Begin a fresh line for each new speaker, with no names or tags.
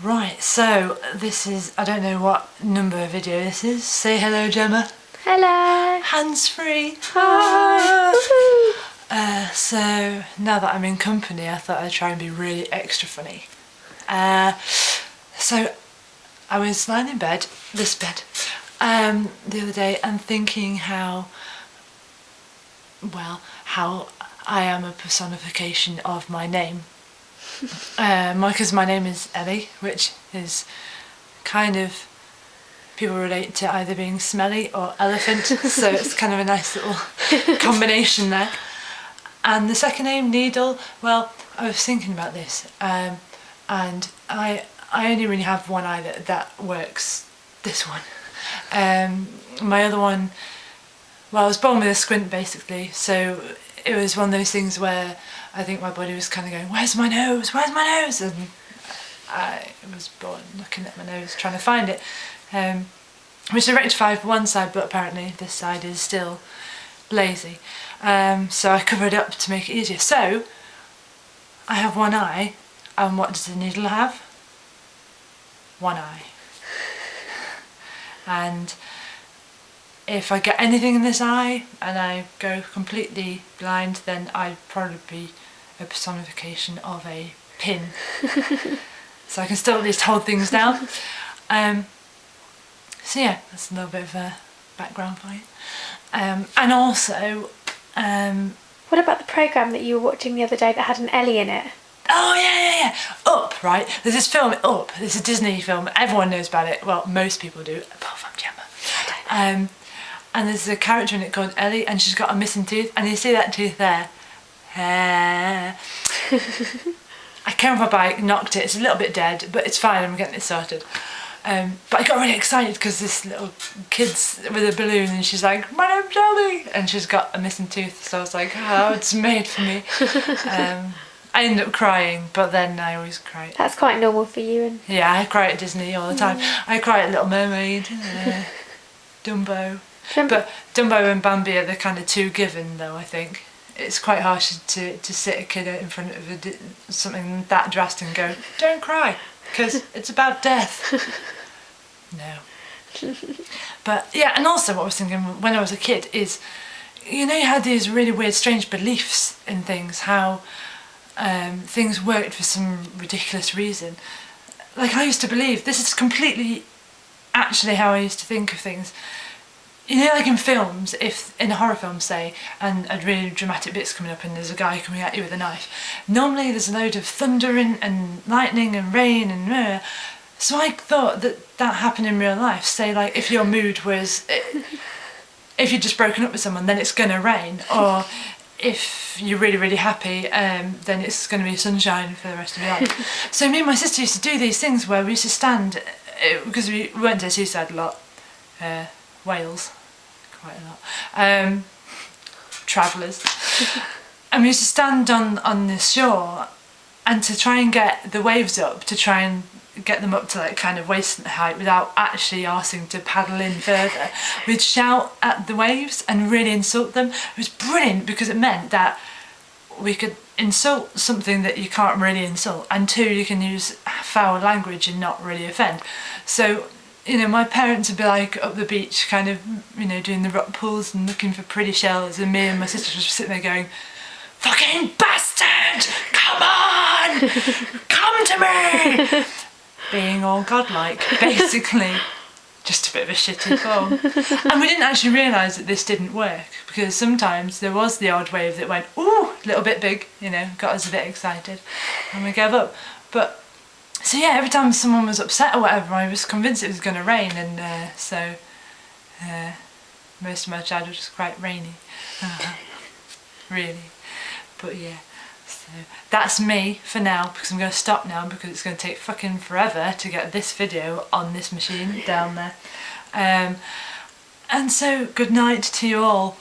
Right, so this is, I don't know what number of video this is. Say hello, Gemma.
Hello.
Hands free.
Hi.
So now that I'm in company, I thought I'd try and be really extra funny. So I was lying in bed, this bed, the other day and thinking how I am a personification of my name. Because my name is Ellie, which is kind of, people relate to either being smelly or elephant, so it's kind of a nice little combination there. And the second name, Needle, well, I was thinking about this, and I only really have one eye that works, this one. My other one, well, I was born with a squint basically, so it was one of those things where I think my body was kind of going, where's my nose, where's my nose? And I was born looking at my nose, trying to find it, which I rectified for one side, but apparently this side is still lazy. So I covered it up to make it easier. So I have one eye, and what does the needle have? One eye. And if I get anything in this eye and I go completely blind, then I'd probably be a personification of a pin. So I can still at least hold things down. So yeah, that's a little bit of a background for you. And also...
what about the programme that you were watching the other day that had an Ellie in it?
Oh yeah. Up, right? There's this film, Up. It's a Disney film. Everyone knows about it. Well, most people do, apart from Gemma.
I don't know.
And there's a character in it called Ellie, and she's got a missing tooth, and you see that tooth there. I came off my bike, knocked it, it's a little bit dead, but it's fine, I'm getting it sorted. But I got really excited because this little kid's with a balloon and she's like, my name's Ellie! And she's got a missing tooth, so I was like, oh, it's made for me. I ended up crying, but then I always cry.
That's quite normal for you. And
yeah, I cry at Disney all the time. I cry at Little Mermaid, Dumbo. But Dumbo and Bambi are the kind of two given though, I think. It's quite harsh to sit a kid out in front of something that drastic and go, don't cry, because it's about death. No. But yeah, and also what I was thinking when I was a kid is, you know, you had these really weird, strange beliefs in things, how things worked for some ridiculous reason. Like I used to believe, this is completely actually how I used to think of things. You know, like in films, if in a horror film, say, and a really dramatic bit's coming up and there's a guy coming at you with a knife, normally there's a load of thunder and lightning and rain and so I thought that happened in real life. Say, like, if your mood was, if you'd just broken up with someone, then it's going to rain, or if you're really, really happy, then it's going to be sunshine for the rest of your life. So me and my sister used to do these things where we used to stand, because we went to Seaside a lot, Wales, quite a lot, travellers, and we used to stand on the shore and to try and get the waves up, to try and get them up to like kind of waist height without actually asking to paddle in further. We'd shout at the waves and really insult them. It was brilliant because it meant that we could insult something that you can't really insult, and two, you can use foul language and not really offend. So, you know, my parents would be like up the beach kind of, you know, doing the rock pools and looking for pretty shells, and me and my sister just sitting there going, fucking bastard, come on, come to me, being all godlike, basically. Just a bit of a shitty form. And we didn't actually realise that this didn't work, because sometimes there was the odd wave that went, ooh, a little bit big, you know, got us a bit excited, and we gave up. But so yeah, every time someone was upset or whatever, I was convinced it was going to rain, and so most of my childhood was quite rainy, really. But yeah, so that's me for now, because I'm going to stop now because it's going to take fucking forever to get this video on this machine down there. And so good night to you all.